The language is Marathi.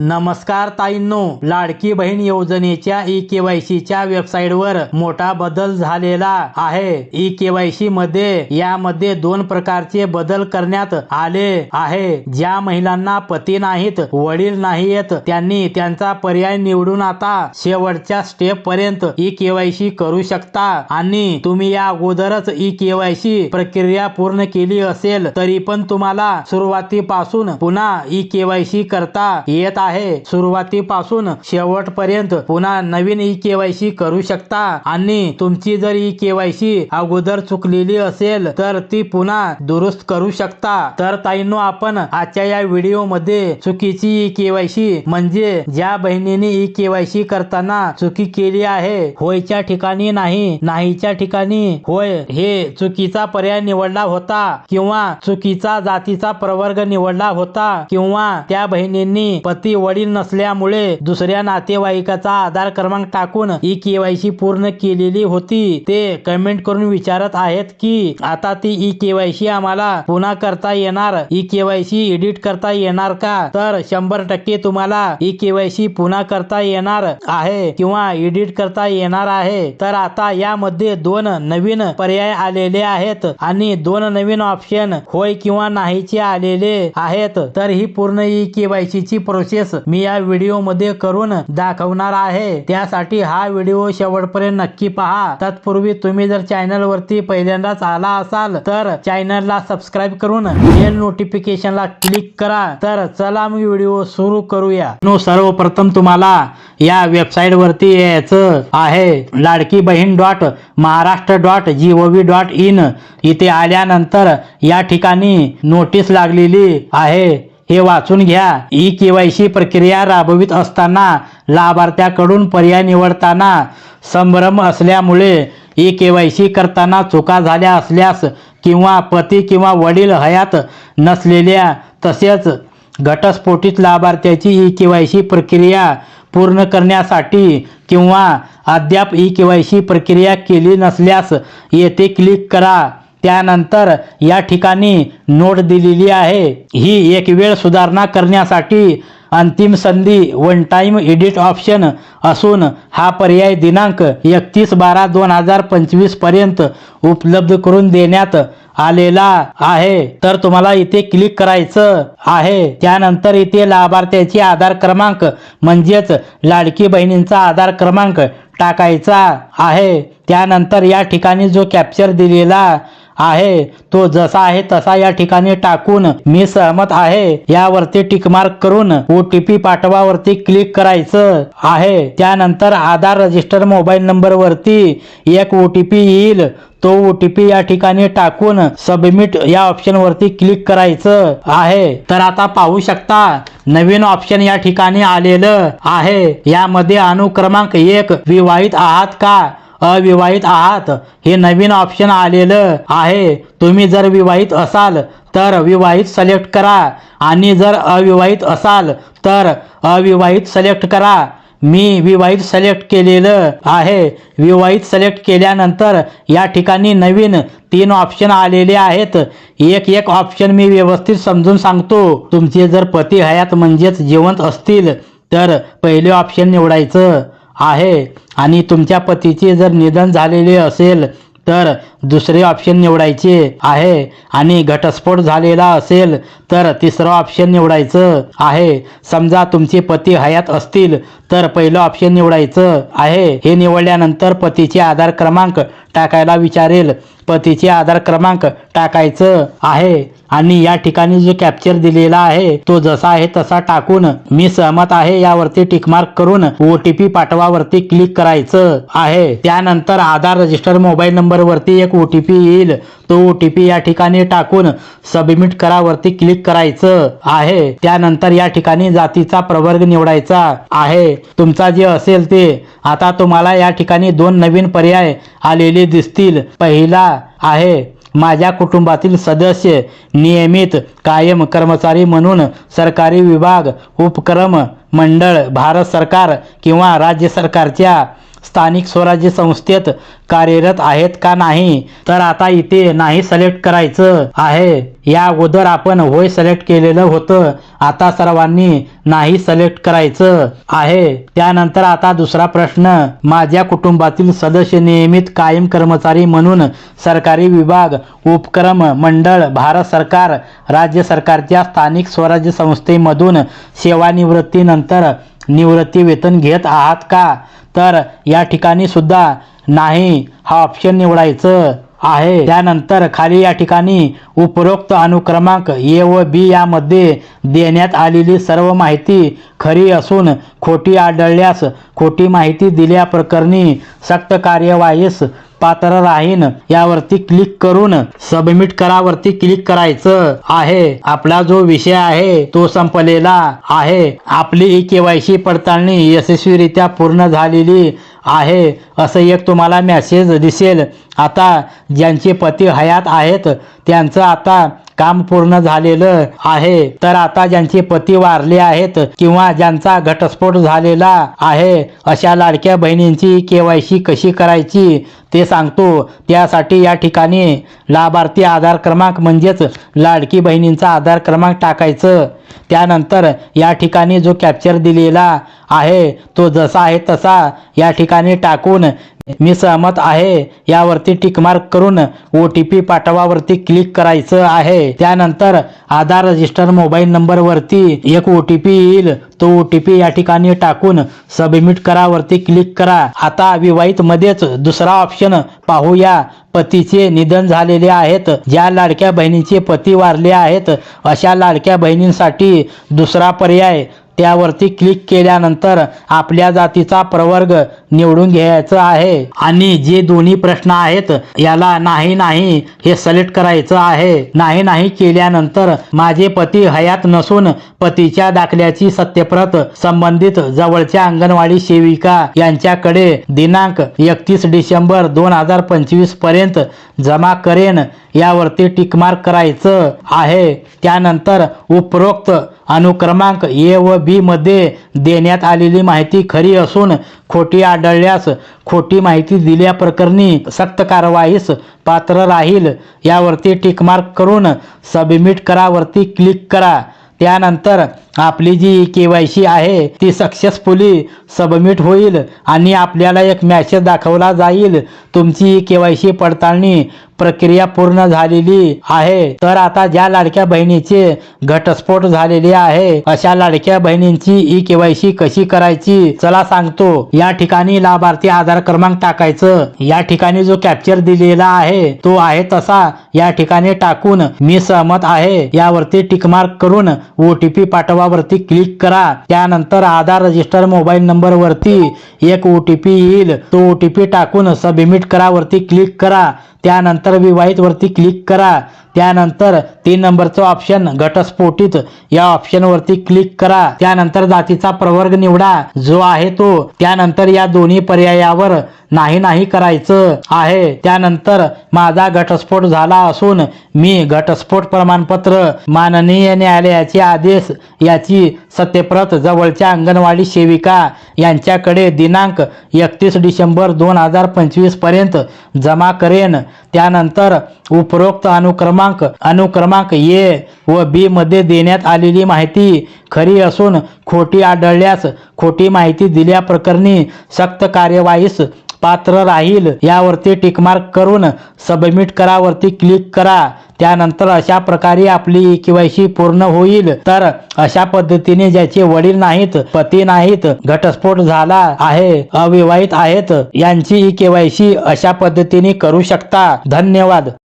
नमस्कार ताईंनो, लाडकी बहीण योजनेच्या ई-केवायसीच्या वेबसाईटवर मोठा बदल झालेला आहे। ई-केवायसी मध्ये यामध्ये 2 प्रकारचे बदल करण्यात आले आहे। ज्या महिलांना पती नाहीत, वडील नाहीत, त्यांनी त्यांचा पर्याय निवडून आता शेवटच्या स्टेप पर्यंत ई-केवायसी करू शकता। आणि तुम्ही या अगोदरच ई-केवायसी प्रक्रिया पूर्ण केली असेल तरी पण तुम्हाला सुरुवातीपासून पुन्हा ई-केवायसी करता येत आहे। सुरुवातीपासून शेवटपर्यंत पुन्हा नवीन ई-केवायसी करू शकता। आणि तुमची जर ई-केवायसी अगोदर चुकलेली असेल तर ती पुन्हा दुरुस्त करू शकता। तर ताईंनो, आपण आजच्या या व्हिडिओ मध्ये चुकीची ई-केवायसी म्हणजे ज्या बहिणीने ई-केवायसी करताना चुकी केली आहे, होयच्या ठिकाणी नाही, नाहीच्या ठिकाणी होय हे चुकीचा पर्याय निवडला होता, किंवा चुकीचा जातीचा प्रवर्ग निवडला होता, किंवा त्या बहिणींनी पती वडील नसल्यामुळे दुसऱ्या नातेवाईकाचा आधार क्रमांक टाकून ई-केवायसी पूर्ण केलेली होती, ते कमेंट करून विचारत आहेत की आता ती ई-केवायसी आम्हाला पुन्हा करता येणार, ई-केवायसी एडिट करता येणार का? तर 100% तुम्हाला ई-केवायसी पुन्हा करता येणार आहे किंवा एडिट करता येणार आहे। तर आता यामध्ये 2 नवीन पर्याय आलेले आहेत आणि 2 नवीन ऑप्शन होय किंवा नाहीचे आलेले आहेत। तर ही पूर्ण ई-केवायसी ची प्रोसेस मी या व्हिडिओ मध्ये करून दाखवणार आहे, त्यासाठी हा व्हिडिओ शेवटपर्यंत नक्की पहा। तत्पूर्वी तुम्ही जर चॅनल वरती पहिल्यांदाच आला असाल तर चॅनलला सबस्क्राइब करून बेल नोटिफिकेशनला क्लिक करा। तर चला मग व्हिडिओ सुरू करूया। सर्वप्रथम तुम्हाला या वेबसाईट वरती यायचं आहे, ladkibhin.maharashtra.gov.in। इथे आल्यानंतर या ठिकाणी नोटीस लागलेली आहे, हे वाचून घ्या। ई-केवायसी प्रक्रिया राबवित असताना लाभार्थ्याकडून पर्याय निवडताना संभ्रम असल्यामुळे ई-केवायसी करताना चुका झाल्या असल्यास किंवा पती किंवा वडील हयात नसलेल्या तसेच घटस्फोटित लाभार्थ्याची ई-केवायसी प्रक्रिया पूर्ण करण्यासाठी किंवा अद्याप ई-केवायसी प्रक्रिया केली नसल्यास येथे क्लिक करा। त्यानंतर या ठिकाणी नोट दिलेली आहे, ही एक वेळ सुधारणा करण्यासाठी अंतिम संधी वन टाइम एडिट ऑप्शन असून हा पर्याय दिनांक 31/12/2025 पर्यंत उपलब्ध करून देण्यात आलेला आहे। तर तुम्हाला इथे क्लिक करायचं आहे। त्यानंतर इथे लाभार्थ्याची आधार क्रमांक म्हणजेच लाडकी बहिणींचा आधार क्रमांक टाकायचा आहे। त्यानंतर या ठिकाणी जो कॅप्चर दिलेला आहे तो जसा आहे तसा या ठिकाणी टाकून मी सहमत आहे यावरती टिक मार्क करून OTP पाठवावरती क्लिक करायचं आहे। त्यानंतर आधार रजिस्टर मोबाईल नंबर वरती एक OTP येईल, तो OTP या ठिकाणी टाकून सबमिट या ऑप्शन वरती क्लिक करायचं आहे। तर आता पाहू शकता नवीन ऑप्शन या ठिकाणी आलेलं आहे। यामध्ये अनुक्रमांक 1 विवाहित आहात का अविवाहित आहात हे नवीन ऑप्शन आलेलं आहे। तुम्ही जर विवाहित असाल तर विवाहित सिलेक्ट करा आणि जर अविवाहित असाल तर अविवाहित सिलेक्ट करा। मी विवाहित सिलेक्ट केलेलं आहे। विवाहित सिलेक्ट केल्यानंतर या ठिकाणी नवीन 3 ऑप्शन आलेले आहेत। एक ऑप्शन मी व्यवस्थित समजून सांगतो। तुमचे जर पती हयात म्हणजेच जिवंत असतील तर पहिले ऑप्शन निवडायचं आहे, आणि तुमच्या पतीचे जर निधन झालेले असेल तर दुसरे ऑप्शन निवडायचे आहे, आणि घटस्फोट झालेला असेल तर तिसरं ऑप्शन निवडायचं आहे। समजा तुमचे पती हयात असतील तर पहिलं ऑप्शन निवडायचं आहे। हे निवडल्यानंतर पतीचे आधार क्रमांक टाकायला विचारेल, पतीचे आधार क्रमांक टाकायचं आहे, आणि या ठिकाणी जो कॅप्चर दिलेला आहे तो जसा आहे तसा टाकून मी सहमत आहे यावरती टिक मार्क करून OTP पाठवावरती क्लिक करायचं आहे। त्यानंतर आधार रजिस्टर मोबाईल नंबर वरती एक OTP येईल, तो OTP या ठिकाणी टाकून सबमिट करावरती क्लिक करायचं आहे। त्यानंतर या ठिकाणी जातीचा प्रवर्ग निवडायचा आहे, तुमचा जे असेल ते। आता तुम्हाला या ठिकाणी 2 नवीन पर्याय आलेले दिसतील। पहिला आहे माझ्या कुटुंबातील सदस्य नियमित कायम कर्मचारी म्हणून सरकारी विभाग, उपक्रम, मंडळ, भारत सरकार किंवा राज्य सरकारच्या स्थानिक स्वराज्य संस्थेत कार्यरत आहेत का नाही, तर आता इथे नाही सिलेक्ट करायचं आहे. या अगोदर आपण होय सिलेक्ट केलेलं होतं, आता सर्वांनी नाही सिलेक्ट करायचं आहे. त्यानंतर आता दुसरा प्रश्न, माझ्या कुटुंबातील सदस्य नियमित कायम कर्मचारी म्हणून सरकारी विभाग, उपक्रम, मंडळ, भारत सरकार, राज्य सरकारच्या स्थानिक स्वराज्य संस्थेमधून सेवानिवृत्तीनंतर निवृत्ती वेतन घेत आहात का, तर या ठिकाणी सुद्धा नाही हा ऑप्शन निवडायचं आहे. त्यानंतर खाली या ठिकाणी उपरोक्त अनुक्रमांक ए व बी यामध्ये देण्यात आलेली सर्व माहिती खरी असून खोटी आढळल्यास खोटी माहिती दिल्याप्रकरणी सक्त कार्यवाहीस पात्र राहीन यावरती क्लिक करून सबमिट करावरती क्लिक करायचं आहे. आपला जो विषय आहे तो संपलेला आहे. आपली KYC पडताळणी यशस्वीरित्या पूर्ण झालेली आहे असं एक तुम्हाला मेसेज दिसेल. आता ज्यांचे पती हयात आहेत त्यांचं आता काम पूर्ण झालेलं आहे. तर आता ज्यांचे पती वारले आहेत किंवा ज्यांचा घटस्फोट झालेला आहे अशा लाडक्या बहिणींची KYC कशी करायची ते सांगतो. त्यासाठी या ठिकाणी लाभार्थी आधार क्रमांक म्हणजेच लाडकी बहिणींचा आधार क्रमांक टाकायचं. त्यानंतर या ठिकाणी जो कॅप्चर दिलेला आहे तो जसा आहे तसा या ठिकाणी टाकून मी सहमत आहे यावरती टिकमार्क करून OTP पाठवावरती क्लिक करायचं आहे. त्यानंतर आधार रजिस्टर मोबाईल नंबरवरती एक OTP येईल, तो OTP या ठिकाणी टाकून सबमिट करावरती क्लिक करा. आता विवाहित मध्येच दुसरा ऑप्शन पाहूया. पतीचे निधन झालेले आहेत, ज्या लाडक्या बहिणीचे पती वारले आहेत अशा लाडक्या बहिणींसाठी दुसरा पर्याय, त्यावरती क्लिक केल्यानंतर आपल्या जातीचा प्रवर्ग निवडून घ्यायचा आहे आणि जे दोन्ही प्रश्न आहेत याला नाही नाही हे सिलेक्ट करायचं आहे. नाही नाही केल्यानंतर माझे पती हयात नसून पतीच्या दाखल्याची सत्यप्रत संबंधित जवळच्या अंगणवाडी सेविका यांच्याकडे दिनांक 31 डिसेंबर 2025 पर्यंत जमा करेन यावरती टिकमार्क करायचं आहे. त्यानंतर उपरोक्त अनुक्रमांक ए व बी मध्ये देण्यात आलेली माहिती खरी असून खोटी आढळल्यास खोटी माहिती दिल्याप्रकरणी सक्त कारवाईस पात्र राहील यावरती टिकमार्क करून सबमिट करावरती क्लिक करा. त्यानंतर आपली जी KYC आहे ती सक्सेसफुली सबमिट होईल आणि आपल्याला एक मेसेज दाखवला जाईल, तुमची KYC पडताळणी प्रक्रिया पूर्ण झालेली आहे. तर आता ज्या लाडक्या बहिणीचे घटस्फोट झालेले आहे अशा लाडक्या बहिणींची KYC कशी करायची चला सांगतो. या ठिकाणी लाभार्थी आधार क्रमांक टाकायचं. या ठिकाणी जो कॅप्चर दिलेला आहे तो आहे तसा या ठिकाणी टाकून मी सहमत आहे यावरती टिकमार्क करून OTP पाठवावरती क्लिक करा. त्यानंतर आधार रजिस्टर मोबाईल नंबर वरती एक OTP येईल, तो OTP टाकून सबमिट करावरती क्लिक करा. त्यानंतर विवाहित वरती क्लिक करा. त्यानंतर 3 नंबरचं ऑप्शन घटस्फोटित या ऑप्शन वरती क्लिक करा. त्यानंतर जातीचा प्रवर्ग निवडा जो आहे तो. त्यानंतर या दोन्ही पर्यायावर नाही नाही करायचं आहे. त्यानंतर माझा घटस्फोट झाला असून मी घटस्फोट प्रमाणपत्र माननीय न्यायालयाचे आदेश याची सत्यप्रत जवळच्या अंगणवाडी सेविका यांच्याकडे दिनांक 31 डिसेंबर 2025 पर्यंत जमा करेन. त्यानंतर उपरोक्त अनुक्रमांक ए व बी मध्ये देण्यात आलेली माहिती खरी असून खोटी आढळल्यास खोटी माहिती दिल्याप्रकरणी सक्त कार्यवाहीस पात्र राहील यावरती टिकमार्क करून सबमिट करावरती क्लिक करा. त्यानंतर अशा प्रकारे आपली KYC पूर्ण होईल. तर अशा पद्धतीने ज्याचे वडील नाहीत, पती नाहीत, घटस्फोट झाला आहे, अविवाहित आहेत यांची KYC अशा पद्धतीने करू शकता. धन्यवाद.